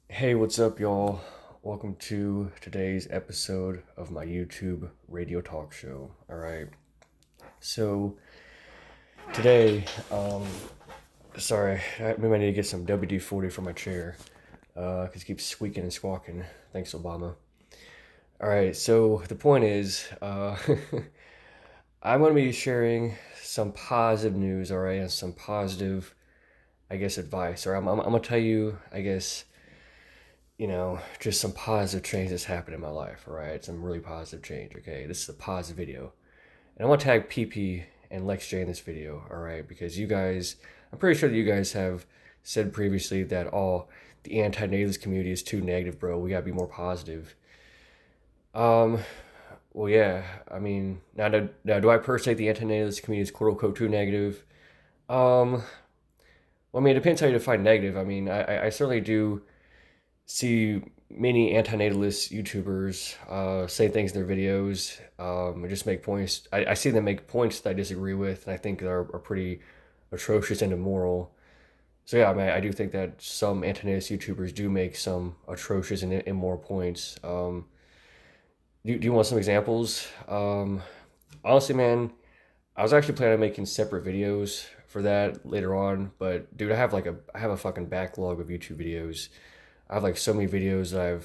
Hey, what's up, y'all? Welcome to today's episode of my YouTube radio talk show. All right. So today, sorry, maybe I need to get some WD-40 for my chair, cause it keeps squeaking and squawking. Thanks, Obama. All right. So the point is, I'm gonna be sharing some positive news. All right, and some positive, I guess, advice. Or I'm gonna tell you, I guess, just some positive change that's happened in my life, all right? Some really positive change, okay? This is a positive video. And I want to tag PP and Lex J in this video, all right? Because you guys, I'm pretty sure that you guys have said previously that, oh, the anti-natalist community is too negative, bro. We gotta be more positive. Um, well, yeah, I mean, now do I personally think the anti-natalist community is quote unquote too negative? Um, well, I mean, it depends how you define negative. I mean, I certainly do see many antinatalist YouTubers say things in their videos and just make points. I see them make points that I disagree with, and I think are pretty atrocious and immoral. So yeah, I mean, I do think that some antinatalist YouTubers do make some atrocious and immoral points. Do you want some examples? Honestly, man, I was actually planning on making separate videos for that later on, but dude, I have a fucking backlog of YouTube videos. I have like so many videos that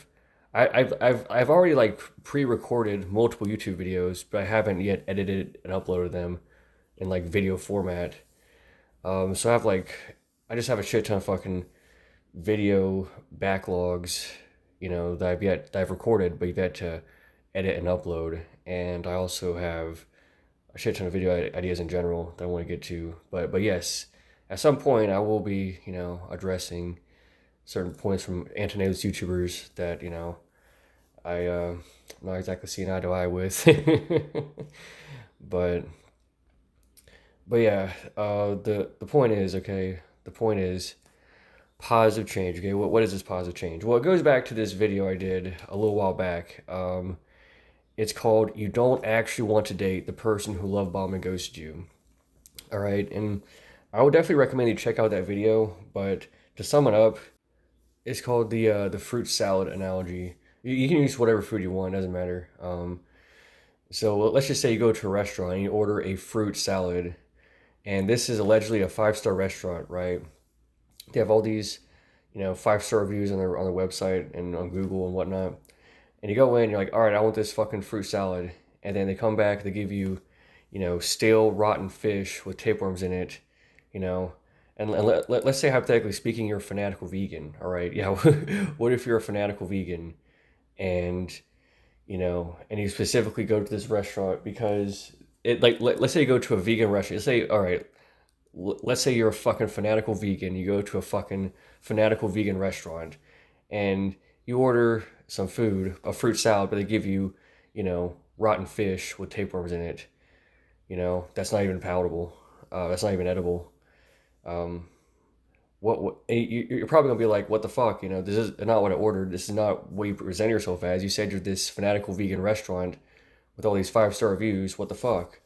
I've already like pre-recorded multiple YouTube videos, but I haven't yet edited and uploaded them in like video format. So I just have a shit ton of fucking video backlogs, that I've recorded but yet to edit and upload. And I also have a shit ton of video ideas in general that I want to get to. But yes, at some point I will be, addressing certain points from anti-natalist YouTubers that I'm not exactly seeing eye to eye with. but but yeah, the point is okay. The point is positive change. Okay, what is this positive change? Well, it goes back to this video I did a little while back. It's called "You Don't Actually Want to Date the Person Who Love Bombed and Ghosted You." All right, and I would definitely recommend you check out that video. But to sum it up, it's called the fruit salad analogy. You can use whatever food you want; doesn't matter. So let's just say you go to a restaurant and you order a fruit salad, and this is allegedly a five-star restaurant, right? They have all these, five-star reviews on their website and on Google and whatnot. And you go in, you're like, all right, I want this fucking fruit salad, and then they come back, they give you, stale, rotten fish with tapeworms in it, you know, and let's say hypothetically speaking, you're a fanatical vegan, all right? Yeah, what if you're a fanatical vegan and and you specifically go to this restaurant because let's say you go to a vegan restaurant. Let's say, all right, let's say you're a fucking fanatical vegan. You go to a fucking fanatical vegan restaurant, and you order some food, a fruit salad, but they give you, rotten fish with tapeworms in it. That's not even palatable. That's not even edible. Um, what you're probably gonna be like, what the fuck? This is not what I ordered. This is not what you present yourself as. You said you're this fanatical vegan restaurant with all these five-star reviews. What the fuck?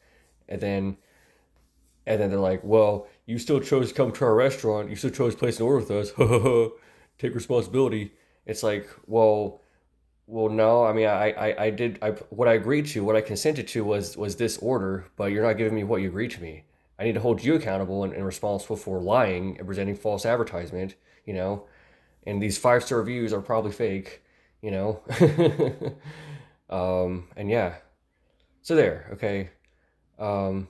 And then they're like, well, you still chose to come to our restaurant. You still chose to place an order with us. Take responsibility. It's like, well, no. I mean, I did. What I agreed to, what I consented to was this order, but you're not giving me what you agreed to me. I need to hold you accountable and responsible for lying and presenting false advertisement. You know, and these five-star reviews are probably fake. You know, and yeah. So there, okay. Um,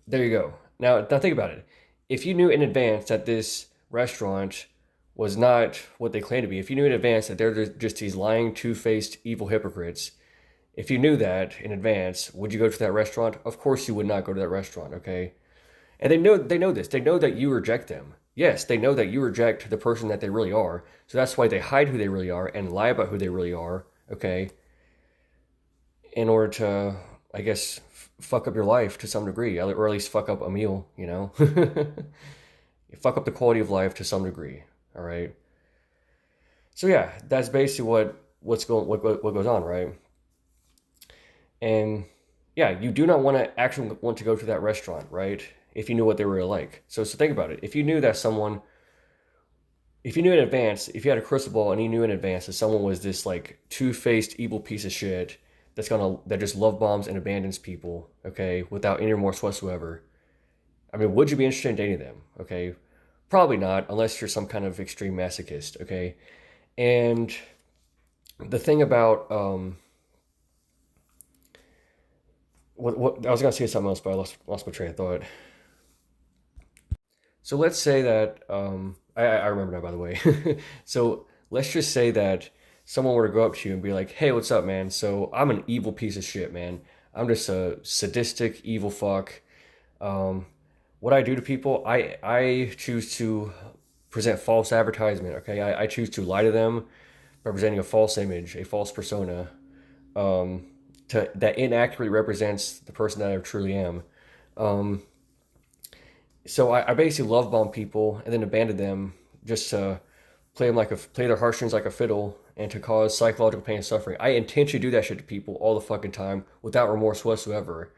there you go. Now think about it. If you knew in advance that this restaurant was not what they claim to be, if you knew in advance that they're just these lying, two-faced, evil hypocrites, if you knew that in advance, would you go to that restaurant? Of course you would not go to that restaurant, okay? And they know this. They know that you reject them. Yes, they know that you reject the person that they really are. So that's why they hide who they really are and lie about who they really are, okay? In order to, I guess, fuck up your life to some degree, or at least fuck up a meal, fuck up the quality of life to some degree. All right. So yeah, that's basically what goes on, right? And yeah, you do not want to actually want to go to that restaurant, right? If you knew what they were like. So think about it. If you knew that someone, if you knew in advance, if you had a crystal ball and you knew in advance that someone was this like two-faced evil piece of shit that just love bombs and abandons people, okay, without any remorse whatsoever. I mean, would you be interested in dating them? Okay, probably not, unless you're some kind of extreme masochist. Okay, and the thing about what I was gonna say something else, but I lost my train of thought. So let's say that I remember now, by the way. So let's just say that someone were to go up to you and be like, "Hey, what's up, man? So I'm an evil piece of shit, man. I'm just a sadistic evil fuck. Um, what I do to people, I choose to present false advertisement. Okay, I choose to lie to them by presenting a false image, a false persona, that inaccurately represents the person that I truly am. Um, so I basically love bomb people and then abandon them just to play their heartstrings like a fiddle and to cause psychological pain and suffering. I intentionally do that shit to people all the fucking time without remorse whatsoever.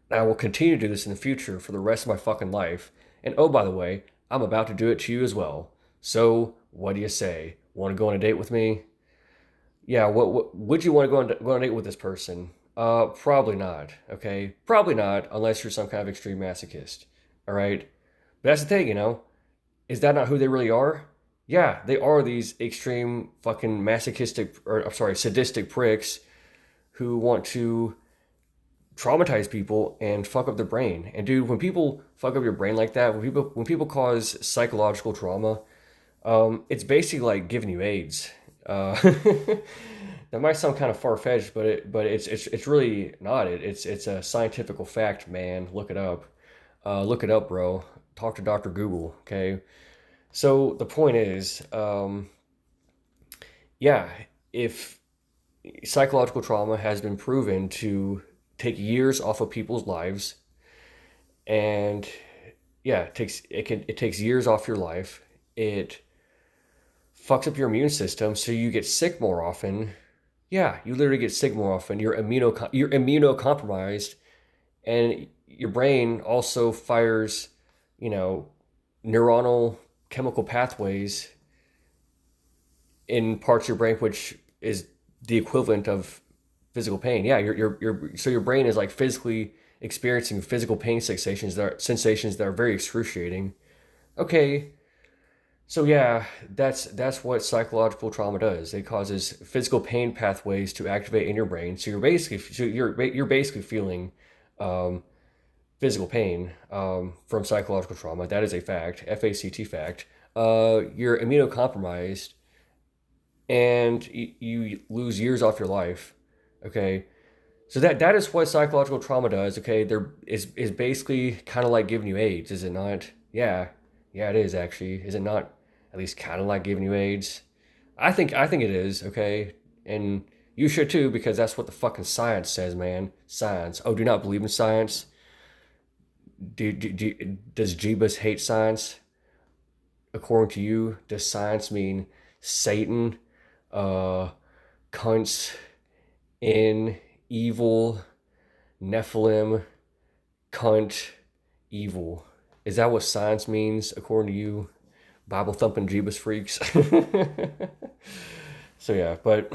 And I will continue to do this in the future for the rest of my fucking life. And oh, by the way, I'm about to do it to you as well. So what do you say? Want to go on a date with me? Yeah. What would you want to go on a date with this person? Probably not. Okay, probably not unless you're some kind of extreme masochist. All right. But that's the thing, is that not who they really are? Yeah, they are these extreme fucking masochistic, or I'm sorry, sadistic pricks who want to traumatize people and fuck up their brain. And dude, when people fuck up your brain like that, when people cause psychological trauma, it's basically like giving you AIDS. That might sound kind of far fetched, but it's really not. It's a scientific fact, man. Look it up, bro. Talk to Dr. Google, okay? So the point is, yeah, if psychological trauma has been proven to take years off of people's lives, and yeah, it takes years off your life. It fucks up your immune system, so you get sick more often. Yeah, you literally get sick more often. You're immunocompromised, and your brain also fires, you know, neuronal chemical pathways in parts of your brain, which is the equivalent of physical pain. Yeah, so your brain is like physically experiencing physical pain sensations that are very excruciating. Okay, so yeah, that's what psychological trauma does. It causes physical pain pathways to activate in your brain. So you're basically feeling um, physical pain from psychological trauma. That is a fact, FACT fact. You're immunocompromised and you lose years off your life. Okay, so that is what psychological trauma does. Okay, there is basically kind of like giving you AIDS, is it not? Yeah, yeah, it is actually. Is it not at least kind of like giving you AIDS? I think it is. Okay, and you should too because that's what the fucking science says, man. Science. Oh, do you not believe in science? Does Jeebus hate science? According to you, does science mean Satan, uh, cunts, in, evil, Nephilim, cunt, evil? Is that what science means according to you, Bible thumping Jeebus freaks? So yeah, but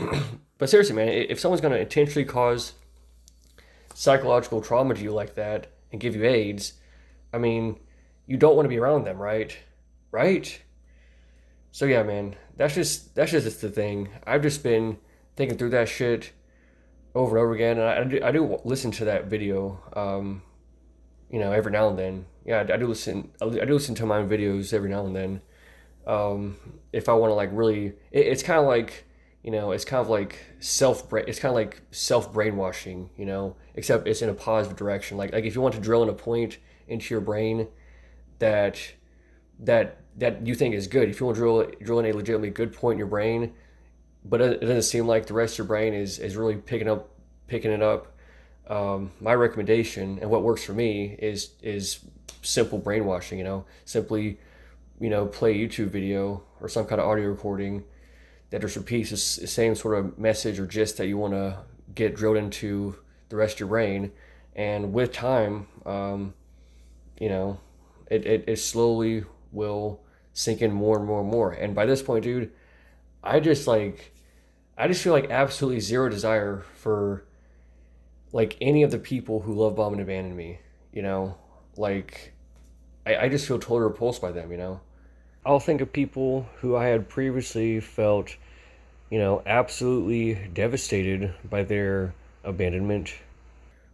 seriously, man, if someone's gonna intentionally cause psychological trauma to you like that and give you AIDS, I mean, you don't want to be around them, right? Right? So yeah, man, that's just the thing. I've just been thinking through that shit over and over again, and I do listen to that video, every now and then. Yeah, I do listen to my own videos every now and then. If I want to like really, it's kind of like, it's kind of like self brainwashing, except it's in a positive direction. Like if you want to drill in a point into your brain that that you think is good, if you want to drill in a legitimately good point in your brain, but it doesn't seem like the rest of your brain is really picking it up. My recommendation and what works for me is simple brainwashing. Simply play a YouTube video or some kind of audio recording that just repeats the same sort of message or gist that you want to get drilled into the rest of your brain, and with time, you know, it slowly will sink in more and more and more. And by this point, dude, I just like, I just feel like absolutely zero desire for like any of the people who love, bomb, and abandon me. You know, like I just feel totally repulsed by them. You know, I'll think of people who I had previously felt, absolutely devastated by their abandonment.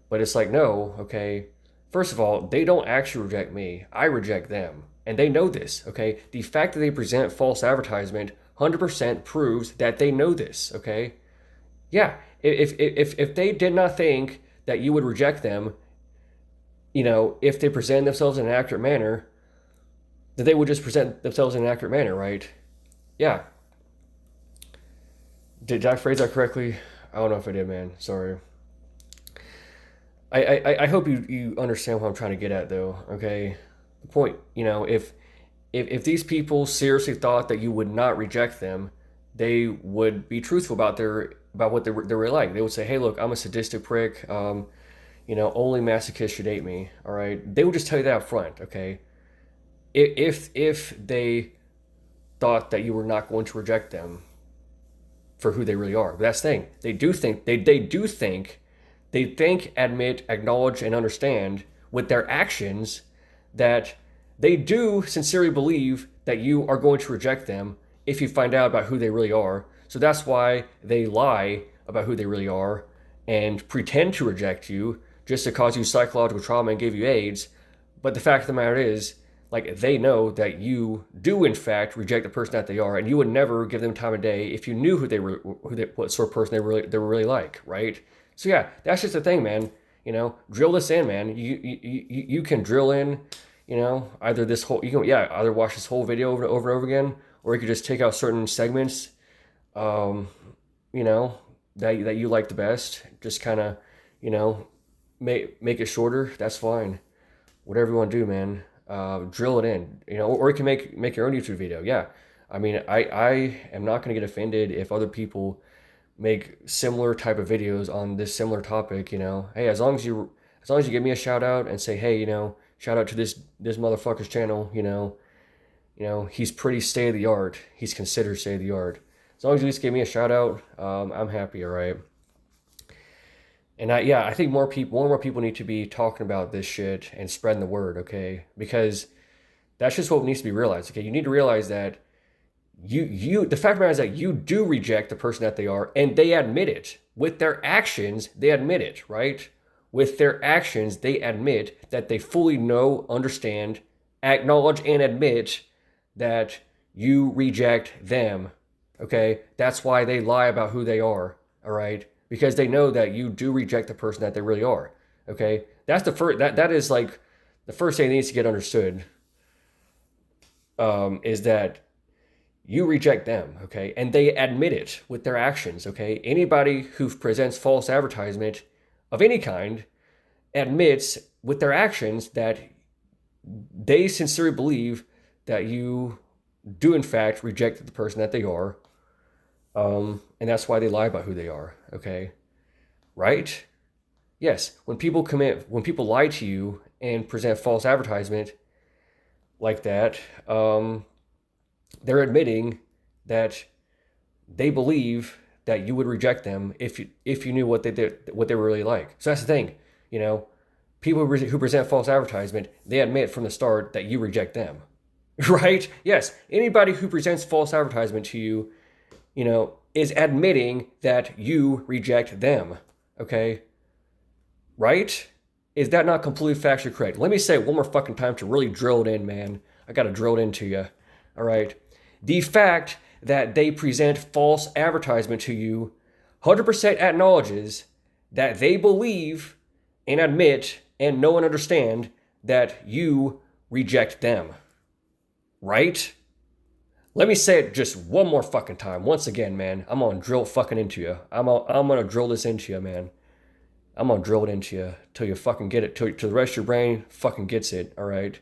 But it's like, no, okay. First of all, they don't actually reject me. I reject them. And they know this, okay? The fact that they present false advertisement 100% proves that they know this, okay? Yeah, if they did not think that you would reject them, if they present themselves in an accurate manner, that they would just present themselves in an accurate manner, right? Yeah. Did I phrase that correctly? I don't know if I did, man. Sorry. I hope you understand what I'm trying to get at, though. Okay, the point, if these people seriously thought that you would not reject them, they would be truthful about what they're really like. They would say, "Hey, look, I'm a sadistic prick. Only masochists should date me." All right, they would just tell you that up front. Okay, if they thought that you were not going to reject them for who they really are, but that's the thing. They think, admit, acknowledge, and understand with their actions that they do sincerely believe that you are going to reject them if you find out about who they really are. So that's why they lie about who they really are and pretend to reject you just to cause you psychological trauma and give you AIDS. But the fact of the matter is, like, they know that you do in fact reject the person that they are, and you would never give them time of day if you knew what sort of person they were really like, right? So yeah, that's just the thing, man. Drill this in, man. You can drill in, either this whole either watch this whole video over and over again, or you could just take out certain segments, um, that you like the best. Just kind of, make it shorter. That's fine. Whatever you want to do, man. Drill it in, or you can make your own YouTube video. Yeah, I mean, I am not going to get offended if other people make similar type of videos on this similar topic. Hey, as long as you give me a shout out and say, hey, shout out to this motherfucker's channel. He's pretty state of the art. He's considered state of the art. As long as you at least give me a shout out, I'm happy. All right. And I think more and more people need to be talking about this shit and spreading the word, okay? Because that's just what needs to be realized, okay? You need to realize that the fact of the matter is that you do reject the person that they are, and they admit it. With their actions, they admit it, right? With their actions, they admit that they fully know, understand, acknowledge, and admit that you reject them, okay? That's why they lie about who they are, all right? Because they know that you do reject the person that they really are. Okay, that's the first. That is like the first thing that needs to get understood. Is that you reject them. Okay, and they admit it with their actions. Okay, anybody who presents false advertisement of any kind admits with their actions that they sincerely believe that you do in fact reject the person that they are. And that's why they lie about who they are, okay? Right? Yes, when people lie to you and present false advertisement like that, they're admitting that they believe that you would reject them if you knew what they were really like. So that's the thing, people who present false advertisement, they admit from the start that you reject them, right? Yes, anybody who presents false advertisement to you, is admitting that you reject them, okay? Right? Is that not completely factually correct? Let me say it one more fucking time to really drill it in, man. I gotta drill it into you, all right? The fact that they present false advertisement to you 100% acknowledges that they believe and admit and know and understand that you reject them, right? Let me say it just one more fucking time. Once again, man, I'm gonna drill fucking into you. I'm gonna drill this into you, man. I'm gonna drill it into you till you fucking get it, till the rest of your brain fucking gets it, all right?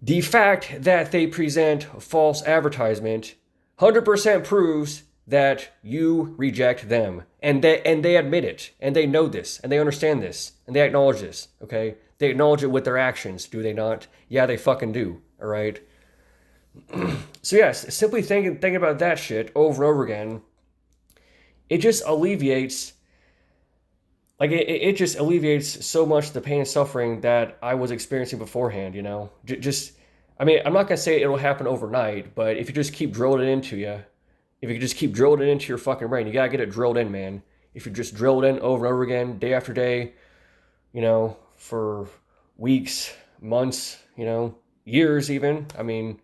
The fact that they present false advertisement 100% proves that you reject them. And they admit it, and they know this, and they understand this, and they acknowledge this, okay? They acknowledge it with their actions, do they not? Yeah, they fucking do. All right. So yes, simply thinking about that shit over and over again, it just alleviates it just alleviates so much the pain and suffering that I was experiencing beforehand. Just I mean, I'm not gonna say it'll happen overnight, but if you just keep drilling it into you, if you just keep drilling it into your fucking brain, you gotta get it drilled in, man. If you just drill it in over and over again, day after day, for weeks, months, years even. I mean,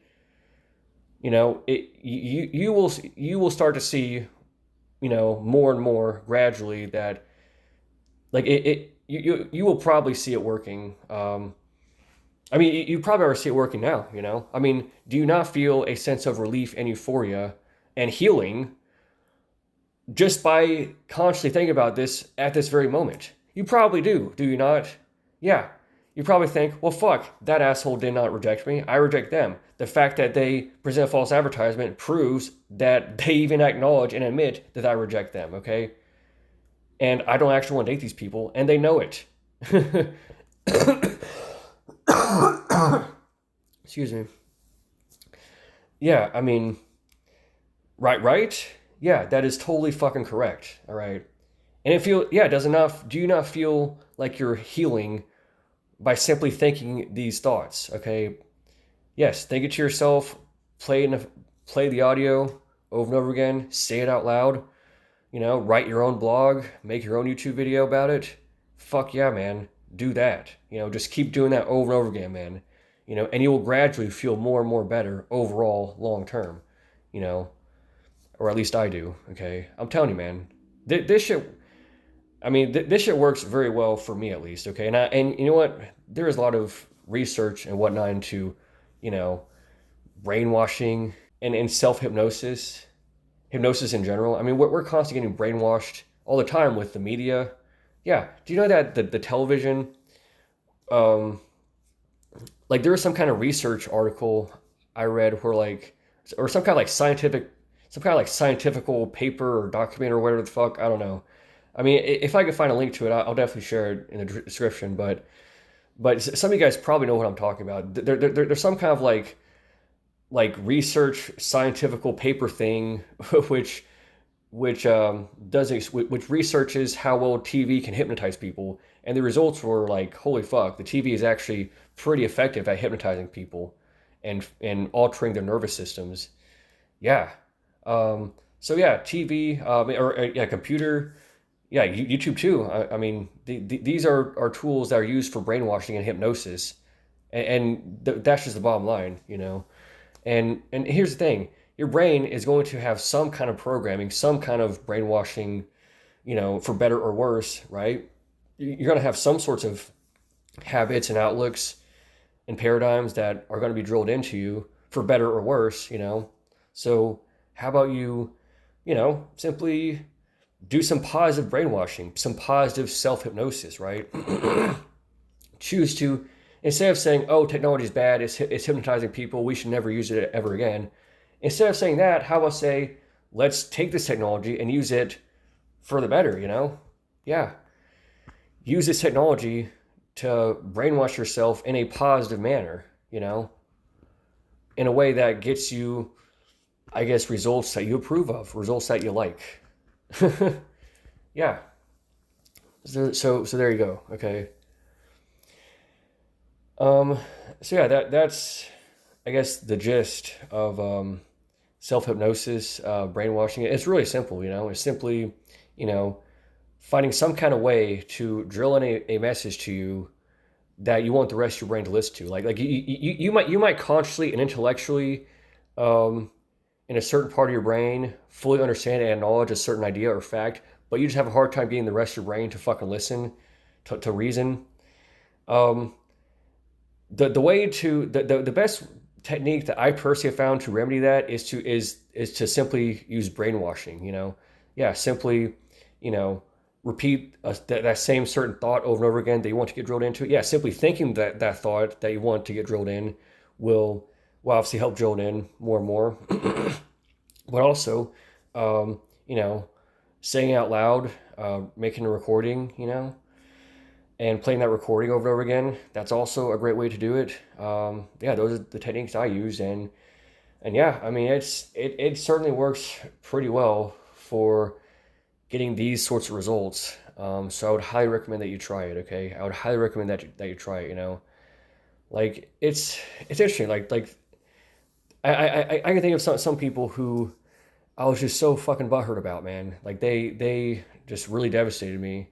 you will start to see, more and more gradually that you will probably see it working. I mean, you probably already see it working now. I mean, do you not feel a sense of relief and euphoria and healing just by consciously thinking about this at this very moment? You probably do you not? Yeah. You probably think, well, fuck, that asshole did not reject me. I reject them. The fact that they present a false advertisement proves that they even acknowledge and admit that I reject them, okay? And I don't actually want to date these people, and they know it. Excuse me. Yeah, I mean, right? Yeah, that is totally fucking correct. All right. And do you not feel like you're healing by simply thinking these thoughts? Okay. Yes, think it to yourself, play the audio over and over again, say it out loud, write your own blog, make your own YouTube video about it. Fuck yeah, man. Do that. Just keep doing that over and over again, man. And you will gradually feel more and more better overall long term, or at least I do. Okay. I'm telling you, man, this shit, I mean, this shit works very well for me at least. Okay. And you know what? There is a lot of research and whatnot into, you know, brainwashing and hypnosis in general. I mean, we're constantly getting brainwashed all the time with the media. Yeah. Do you know that the television, um, like there was some kind of research article I read where or some kind of like scientifical paper or document or whatever the fuck. I don't know. I mean, if I could find a link to it, I'll definitely share it in the description. But some of you guys probably know what I'm talking about. There's some kind of like research scientifical paper thing, which which researches how well TV can hypnotize people, and the results were like, holy fuck, the TV is actually pretty effective at hypnotizing people, and altering their nervous systems. Yeah. So yeah, TV, or yeah, computer, yeah, YouTube too. I mean, these are tools that are used for brainwashing and hypnosis, and that's just the bottom line. And here's the thing: your brain is going to have some kind of programming, some kind of brainwashing, for better or worse, right? You're going to have some sorts of habits and outlooks and paradigms that are going to be drilled into you for better or worse. So how about simply do some positive brainwashing, some positive self-hypnosis, right? Choose to, instead of saying, oh, technology is bad, it's hypnotizing people, we should never use it ever again. Instead of saying that, how about say, let's take this technology and use it for the better. Yeah. Use this technology to brainwash yourself in a positive manner, in a way that gets you, I guess, results that you approve of, results that you like. Yeah. So there you go. Okay. So yeah, that's I guess the gist of self-hypnosis, brainwashing. It's really simple. It's simply, finding some kind of way to drill in a message to you that you want the rest of your brain to listen to. Like you might consciously and intellectually, in a certain part of your brain, fully understand and acknowledge a certain idea or fact, but you just have a hard time getting the rest of your brain to fucking listen, to reason. Um, the best technique that I personally have found to remedy that is to simply use brainwashing. Yeah, simply, repeat that same certain thought over and over again that you want to get drilled into. Yeah, simply thinking that thought that you want to get drilled in will obviously help drill it in more and more. But also, saying out loud, making a recording, and playing that recording over and over again, that's also a great way to do it. Yeah, those are the techniques I use, and yeah, I mean it certainly works pretty well for getting these sorts of results. So I would highly recommend that you try it. Okay, I would highly recommend that you try it. You know, like it's interesting. Like I can think of some people who I was just so fucking butthurt about, man. Like they just really devastated me.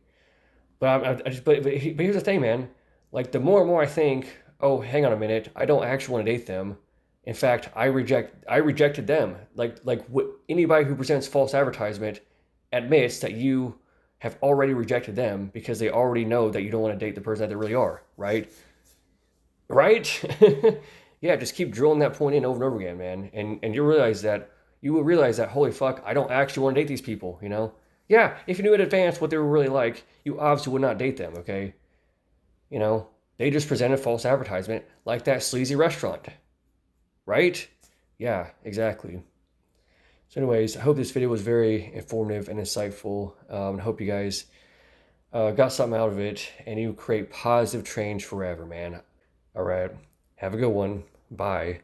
But but here's the thing, man. Like the more and more I think, oh, hang on a minute, I don't actually want to date them. In fact, I rejected them. Anybody who presents false advertisement admits that you have already rejected them because they already know that you don't want to date the person that they really are, right? Right? Yeah, just keep drilling that point in over and over again, man. And you will realize that holy fuck, I don't actually want to date these people, you know? Yeah, if you knew in advance what they were really like, you obviously would not date them, okay? You know, they just presented false advertisement like that sleazy restaurant, right? Yeah, exactly. So, anyways, I hope this video was very informative and insightful. I hope you guys got something out of it and you create positive change forever, man. All right. Have a good one. Bye.